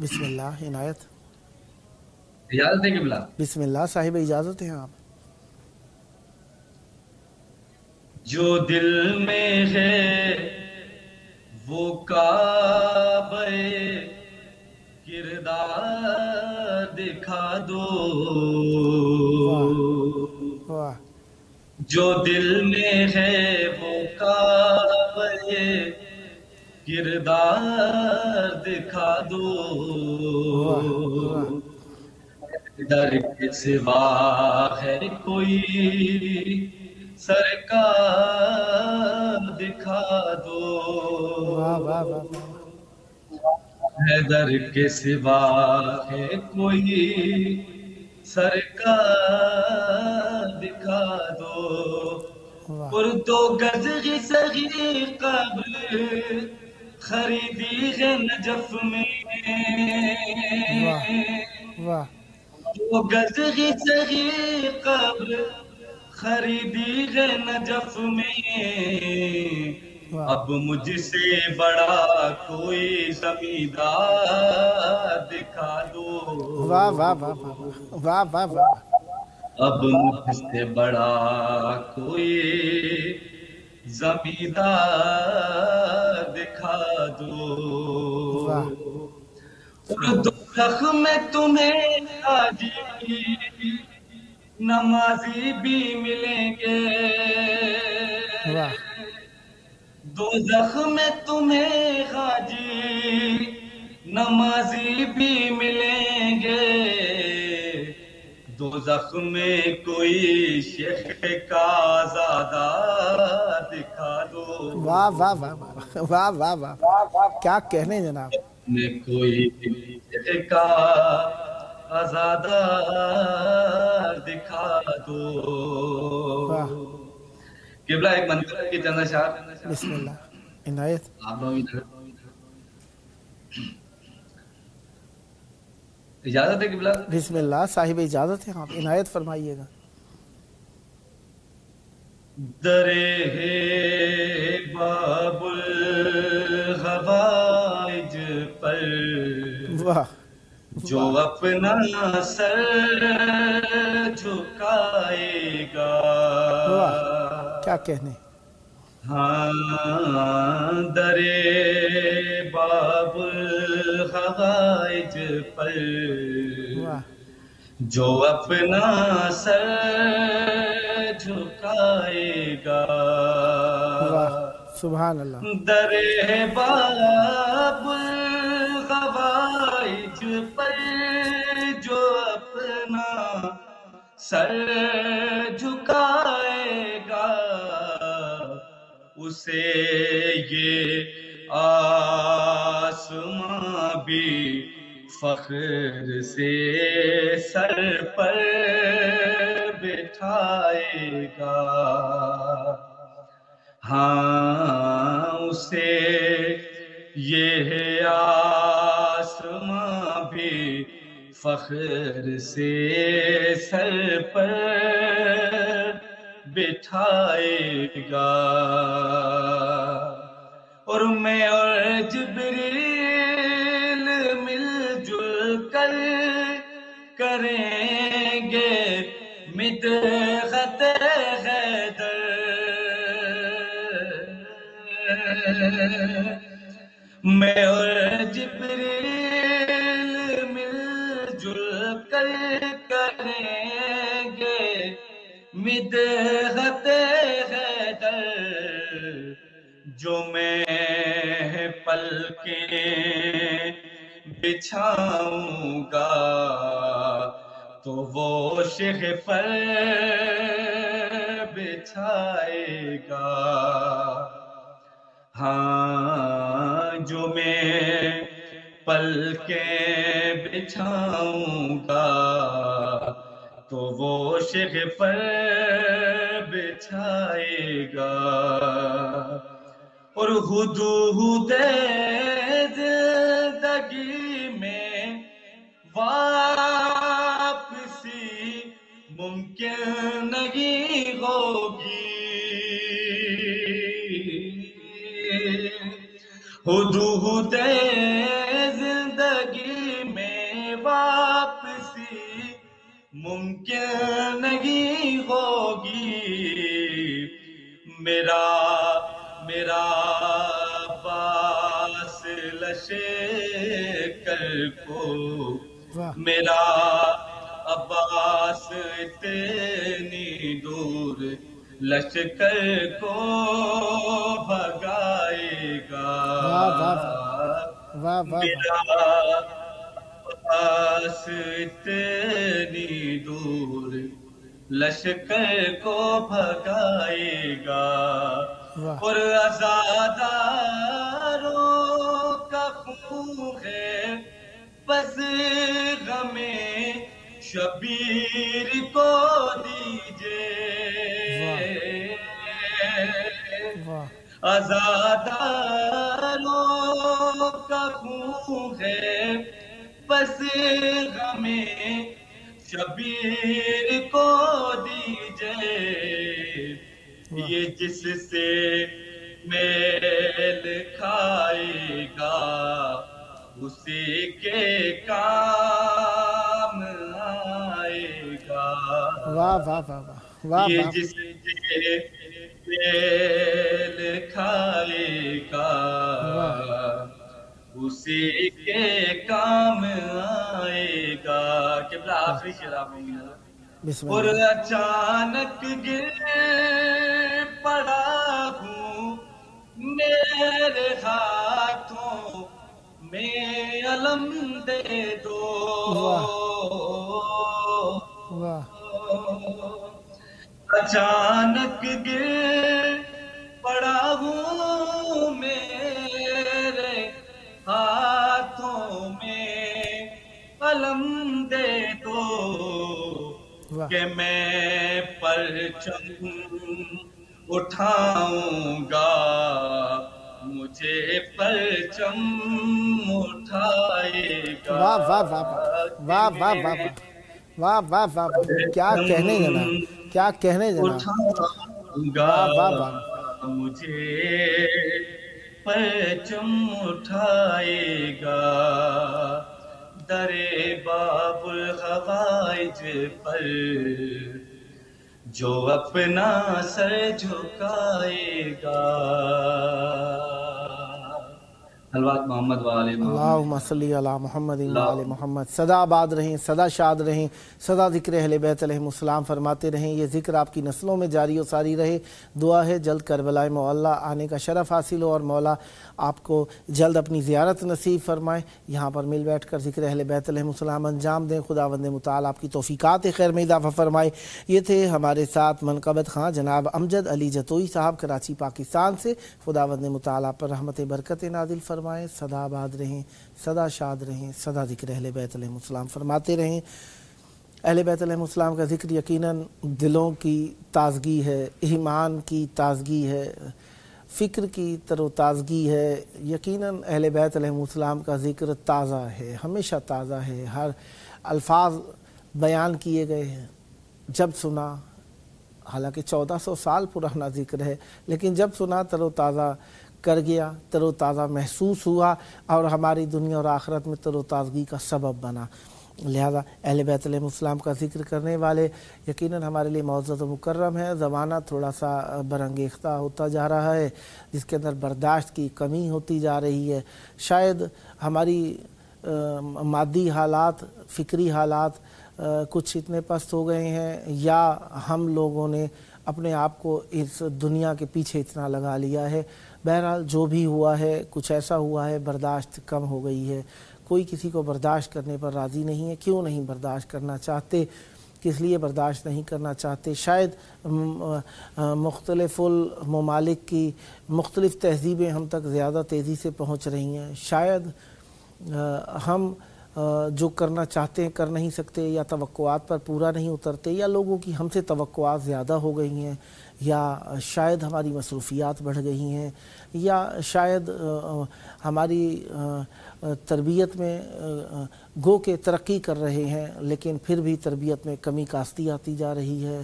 بسم اللہ عنایت. اجازت ہے قبلہ. بسم اللہ صاحب اجازت ہیں آپ. جو دل میں ہے وہ کعبہ کردار دکھا دو. واہ. جو دل میں ہے وہ کعبہ کردار دکھا دو. در کے سوا ہے کوئی سرکار دکھا دو. حیدر کے سوا ہے کوئی سرکار دکھا دو. اور 2 گز کی صغیر قبر خریدی ہے نجف میں. 2 گز کی صغیر قبر خریدی ہے نجف میں. اب مجھ سے بڑا کوئی زمیندار دکھا دو. واہ واہ واہ واہ واہ واہ. اب مجھ سے بڑا کوئی زمیندار دکھا دو. اور دوزخ میں تمہیں حاجی نمازی بھی ملیں گے. دوزخ میں تمہیں حاجی نمازی بھی ملیں گے. دوزخ میں کوئی شیخ کا زادہ دکھا دو. واہ واہ واہ واہ واہ واہ. کیا کہنے جناب. میں کوئی شیخ کا آزادہ دکھا دو. قبلہ ایک منظر کی چند اشعار. بسم اللہ عنایت. آپ لوگ اجازت ہے قبلہ. بسم اللہ صاحب اجازت ہے آپ عنایت فرمائیے گا. درے باب الغوائج پر جو اپنا سر جھکائے گا. کیا کہنے. ہاں درے باب الغوائج پر جو اپنا سر جھکائے گا. سبحان اللہ. درے باب الغوائج پر جو اپنا سر جھکائے گا. اسے یہ آسمان بھی فخر سے سر پر بٹھائے گا. ہاں اسے یہ آسمان بھی فخر سے سر پر بٹھائے گا. اور میں اور جبریل مل جل کر کریں گے مدحت حیدر. میں اور جبریل مل جل کر کریں گے مدحت حیدر. جو میں پلکیں بچھاؤں گا تو وہ شیخ پر بچھائے گا. ہاں جو میں پلکیں بچھاؤں گا تو وہ شیخ پر بچھائے گا. اور حدود زندگی میں واپسی ممکن نہیں ہوگی. حدود زندگی ممکن نہیں ہوگی میرا باس لشکر کو، میرا عباس اتنی دور لشکر کو بھگائے گا، میرا عباس اتنی دور لشکر کو بھگائے گا، اور عزاداروں کا خون ہے بس غم شبیر کو دیجئے، عزاداروں کا خون ہے بس غم شبیر کو دیجئے، یہ جس سے میل کھائے گا اسی کے کام آئے گا، یہ جس سے میل کھائے گا اسی کے کام آئے گا۔ قبلہ آخری شراب میں اور اچانک گر پڑا ہوں میرے ہاتھوں میں علم دے دو، اچانک گر پڑا ہوں میرے ہاتھوں میں علم دے دو، کہ میں پرچم اٹھاؤں گا، مجھے پرچم اٹھائے گا، واہ واہ واہ واہ واہ واہ واہ واہ واہ، کیا کہنے جناب، کیا کہنے جناب، اٹھاؤں گا، مجھے پرچم اٹھائے گا، در باب الحوائج پر جو اپنا سر جھکائے گا۔ حلوات محمد والے محمد، اللہم صلی علی محمد وآل محمد۔ صدا آباد رہیں، صدا شاد رہیں، صدا ذکر اہل بیت علیہ السلام فرماتے رہیں، یہ ذکر آپ کی نسلوں میں جاری و ساری رہے۔ دعا ہے جلد کربلا معلیٰ آنے کا شرف حاصل ہو اور مولا آپ کو جلد اپنی زیارت نصیب فرمائے، یہاں پر مل بیٹھ کر ذکر اہل بیت علیہ السلام انجام دیں، خداوند متعال آپ کی توفیقات خیر میں اضافہ فرمائے۔ یہ تھے ہمارے ساتھ منقبت خان جناب امجد علی جتوئی صاحب کراچی پاکستان سے، خداوند متعال آپ پر رحمت برکت نازل فرمائے، صدا آباد رہیں، صدا شاد رہیں، صدا ذکر اہل بیت علیہ السلام فرماتے رہیں۔ اہل بیت علیہ السلام کا ذکر یقیناً دلوں کی تازگی ہے، ایمان کی تازگی ہے، فکر کی تر و تازگی ہے، یقیناً اہل بیت علیہ السلام کا ذکر تازہ ہے، ہمیشہ تازہ ہے، ہر الفاظ بیان کیے گئے ہیں، جب سنا، حالانکہ 1400 سال پرانا ذکر ہے، لیکن جب سنا تر و تازہ کر گیا، تر و تازہ محسوس ہوا اور ہماری دنیا اور آخرت میں تر و تازگی کا سبب بنا۔ لہذا اہل بیت علیہ السلام کا ذکر کرنے والے یقیناً ہمارے لیے معزز و مکرم ہے۔ زمانہ تھوڑا سا برانگیختہ ہوتا جا رہا ہے، جس کے اندر برداشت کی کمی ہوتی جا رہی ہے، شاید ہماری مادی حالات، فکری حالات کچھ اتنے پست ہو گئے ہیں، یا ہم لوگوں نے اپنے آپ کو اس دنیا کے پیچھے اتنا لگا لیا ہے۔ بہرحال جو بھی ہوا ہے، کچھ ایسا ہوا ہے، برداشت کم ہو گئی ہے، کوئی کسی کو برداشت کرنے پر راضی نہیں ہے۔ کیوں نہیں برداشت کرنا چاہتے؟ کس لیے برداشت نہیں کرنا چاہتے؟ شاید مختلف الممالک کی مختلف تہذیبیں ہم تک زیادہ تیزی سے پہنچ رہی ہیں، شاید ہم جو کرنا چاہتے ہیں کر نہیں سکتے، یا توقعات پر پورا نہیں اترتے، یا لوگوں کی ہم سے توقعات زیادہ ہو گئی ہیں، یا شاید ہماری مصروفیات بڑھ گئی ہیں، یا شاید ہماری تربیت میں گو کہ ترقی کر رہے ہیں لیکن پھر بھی تربیت میں کمی کاستی آتی جا رہی ہے۔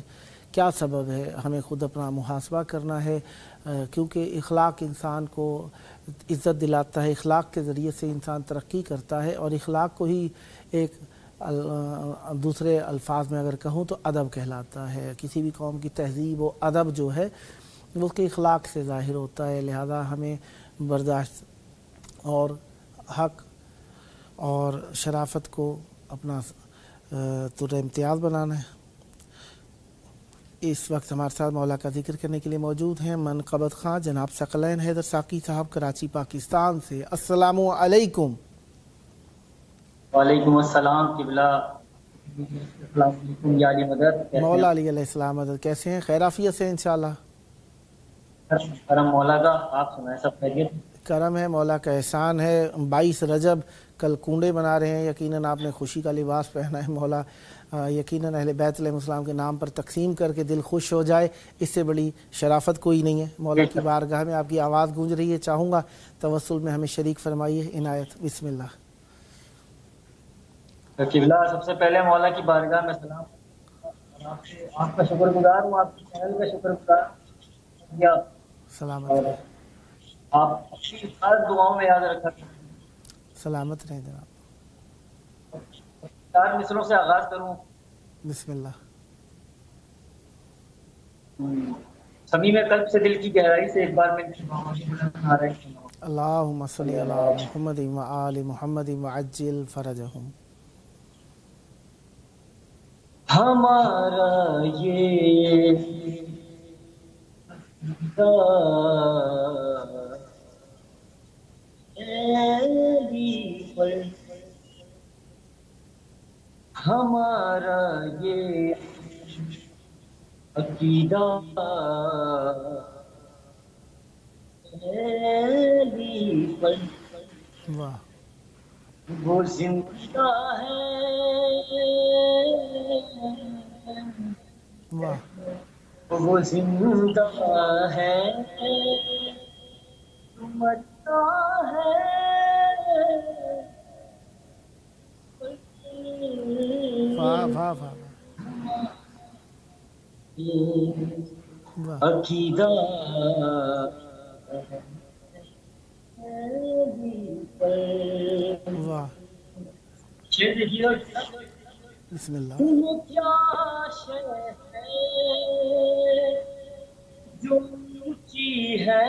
کیا سبب ہے؟ ہمیں خود اپنا محاسبہ کرنا ہے، کیونکہ اخلاق انسان کو عزت دلاتا ہے، اخلاق کے ذریعے سے انسان ترقی کرتا ہے، اور اخلاق کو ہی ایک دوسرے الفاظ میں اگر کہوں تو ادب کہلاتا ہے. کسی بھی قوم کی تہذیب و ادب جو ہے وہ اس کے اخلاق سے ظاہر ہوتا ہے. لہذا ہمیں برداشت اور حق اور شرافت کو اپنا طور امتیاز بنانا ہے. اس وقت ہمارے ساتھ مولا کا ذکر کرنے کے لیے موجود ہیں منقبت خان جناب ثقلین حیدر ساقی صاحب کراچی پاکستان سے. السلام علیکم. وعلیکم السلام قبلہ. السلام علیکم یا علی مدد. مولا علی علیہ السلام مدد. کیسے ہیں؟ خیر عافیت سے انشاءاللہ. کرم مولا کا. آپ سنائیں سب خیریت؟ کرم ہے، مولا کا احسان ہے. 22 رجب کل کنڈے بنا رہے ہیں. یقیناً آپ نے خوشی کا لباس پہنا ہے. مولا یقیناً اہل بیت علیہ السلام کے نام پر تقسیم کر کے دل خوش ہو جائے، اس سے بڑی شرافت کوئی نہیں ہے. مولا کی بارگاہ میں آپ کی آواز گونج رہی ہے. چاہوں گا توسل میں ہمیں شریک فرمائیے. عنایت. بسم اللہ. قبلہ سب سے پہلے مولا کی بارگاہ میں سلام. آپ کا شکر گزار ہوں، آپ کی چینل کا شکر گزار ہوں. سلامت رہیں. آپ اپنی ہر دعاؤں میں یاد رکھا. سلامت رہیں جناب. 4 مصروں سے آغاز کروں. بسم اللہ. صمیم قلب سے دل کی گہرائی سے ایک بار میں اللہم صلی علی محمد و آل محمد وعجل فرجہم. ہمارا یہ ہمارا یہ عقیدہ واہ وہ زندہ ہے، واہ وہ زندہ ہے، مرتا ہے. واہ واہ واہ واہ عقیدہ واہ. دیکھیے بسم اللہ. کیا شے ہے جو اونچی ہے،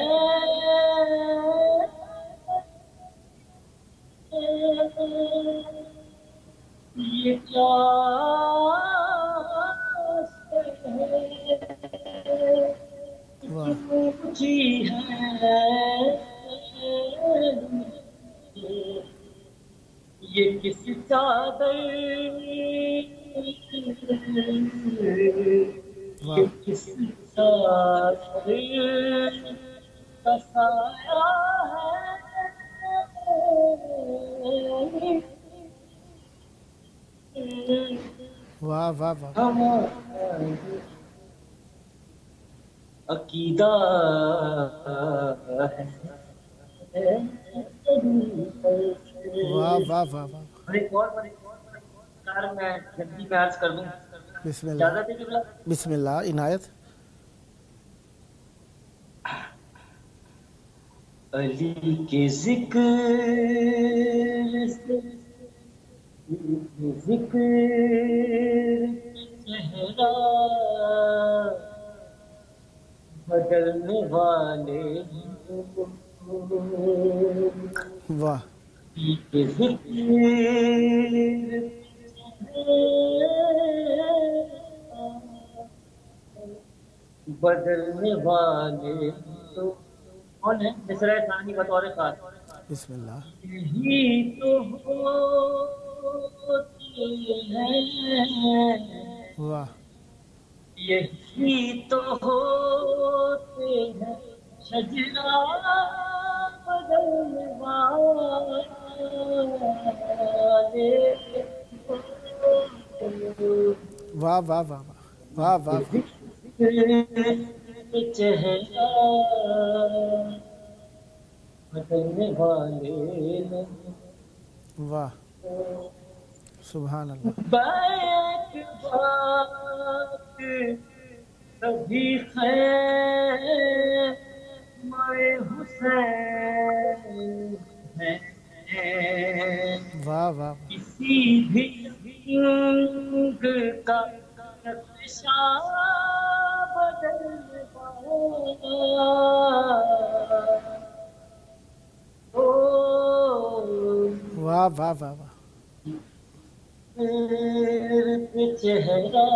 یہ کیا شے ہے جو اونچی ہے، یہ کس چادر، یہ کس چادر کا سایہ ہے. واہ واہ واہ. ہمارا عقیدہ ہے. واہ واہ واہ واہ. ایک اور میں جلدی میں عرض کر دوں. بسم اللہ. اجازت ہے قبلہ؟ بسم اللہ. عنایت. علی کے ذکر سے ذکر چہرہ بدلنے والے واہ علی کے ذکر بدلنے والے تو کون ہے؟ مصرع ثانی بطور خاص. بسم اللہ. یہی تو ہوتے ہیں، واہ یہی تو ہوتے ہیں شجرا بدلنے والے. واہ واہ واہ واہ واہ واہ. چہرہ بدلنے والے واہ سبحان اللہ. بیک بات کبھی خیر میں حسین ہے، واہ واہ کسی بھی کا نقشہ بدلنے والا واہ واہ واہ واہ پہ چہرہ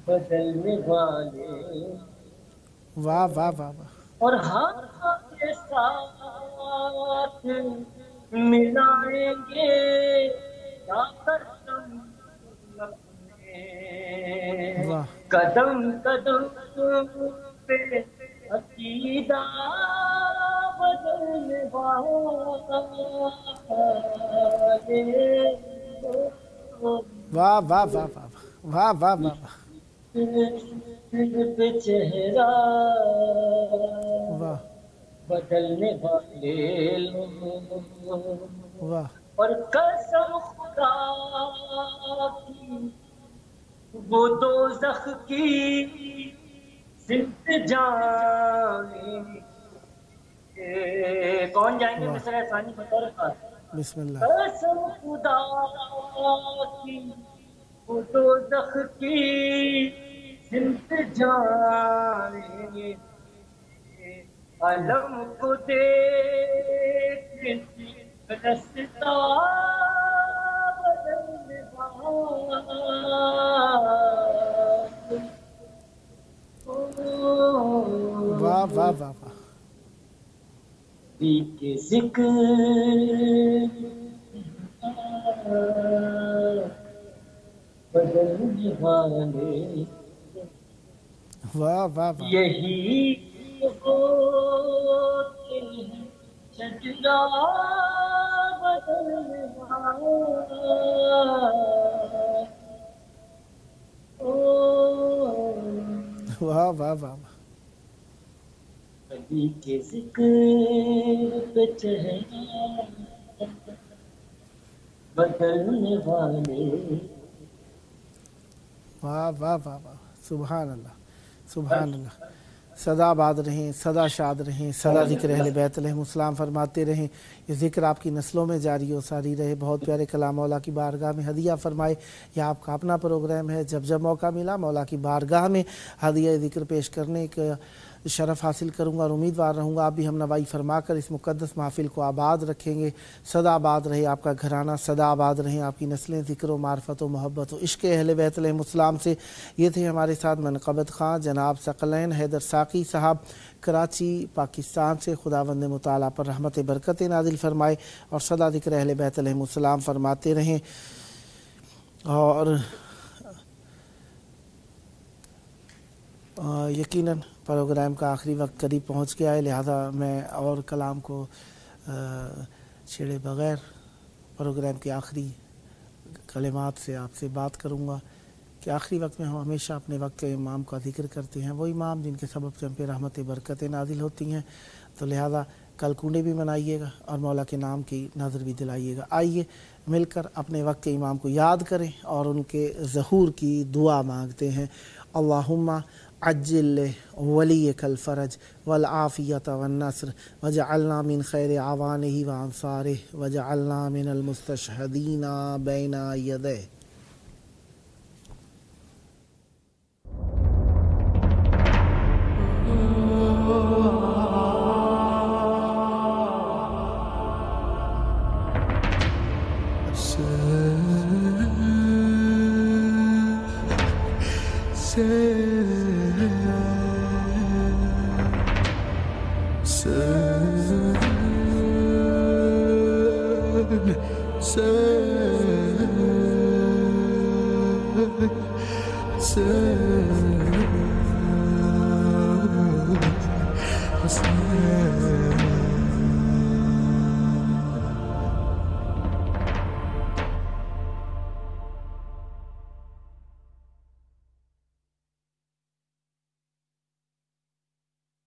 بدلنے والے واہ واہ واہ واہ اور ہاتھ کے ساتھ ملائیں گے یا قدم اپنے واہ قدم قدم پہ عقیدہ بدلنے والے واہ واہ واہ واہ واہ واہ واہ پہ چہرہ واہ بدلنے والے لوگ واہ اور قسم خدا کی وہ دوزخ کی زندہ جانیں گے کون جائیں گے مصر ثانی بطور خاص بسم اللہ قسم خدا کی وہ دوزخ کی زندہ جانیں گے علم کو دیکھ رستا بدلنے واہ واہ واہ واہ کے ذکر بدلنے والے واہ واہ واہ یہی ہوتے ہیں شجرا بدلنے والا واہ واہ واہ نبی کے ذکر پہ چہرہ بدلنے والے واہ واہ واہ واہ سبحان اللہ سبحان اللہ سدا آباد رہیں سدا شاد رہیں سدا ذکر اہل بیت علیہم السلام فرماتے رہیں یہ ذکر آپ کی نسلوں میں جاری و ساری رہے بہت پیارے کلام مولا کی بارگاہ میں ہدیہ فرمائے یہ آپ کا اپنا پروگرام ہے جب جب موقع ملا مولا کی بارگاہ میں ہدیہ ذکر پیش کرنے کا شرف حاصل کروں گا اور امیدوار رہوں گا آپ بھی ہم نوائی فرما کر اس مقدس محفل کو آباد رکھیں گے سدا آباد رہے آپ کا گھرانہ سدا آباد رہیں آپ کی نسلیں ذکر و معرفت و محبت و عشق اہل بیت علیہم السلام سے یہ تھے ہمارے ساتھ منقبت خان جناب ثقلین حیدر ساقی صاحب کراچی پاکستان سے خداوند مطالعہ پر رحمت برکت نازل فرمائے اور سدا ذکر اہل بیت علیہم السلام فرماتے رہیں اور یقیناً پروگرام کا آخری وقت قریب پہنچ گیا ہے لہذا میں اور کلام کو چھیڑے بغیر پروگرام کے آخری کلمات سے آپ سے بات کروں گا کہ آخری وقت میں ہم ہمیشہ اپنے وقت کے امام کا ذکر کرتے ہیں وہ امام جن کے سبب سے ہم پہ رحمت برکتیں نازل ہوتی ہیں تو لہذا کل کنڈے بھی منائیے گا اور مولا کے نام کی نظر بھی دلائیے گا آئیے مل کر اپنے وقت کے امام کو یاد کریں اور ان کے ظہور کی دعا مانگتے ہیں اللہم عجل ولیک الفرج والعافیت والنصر وجعلنا من خیر عوانہ وانصارہ وجعلنا من المستشہدین بین یدہ Say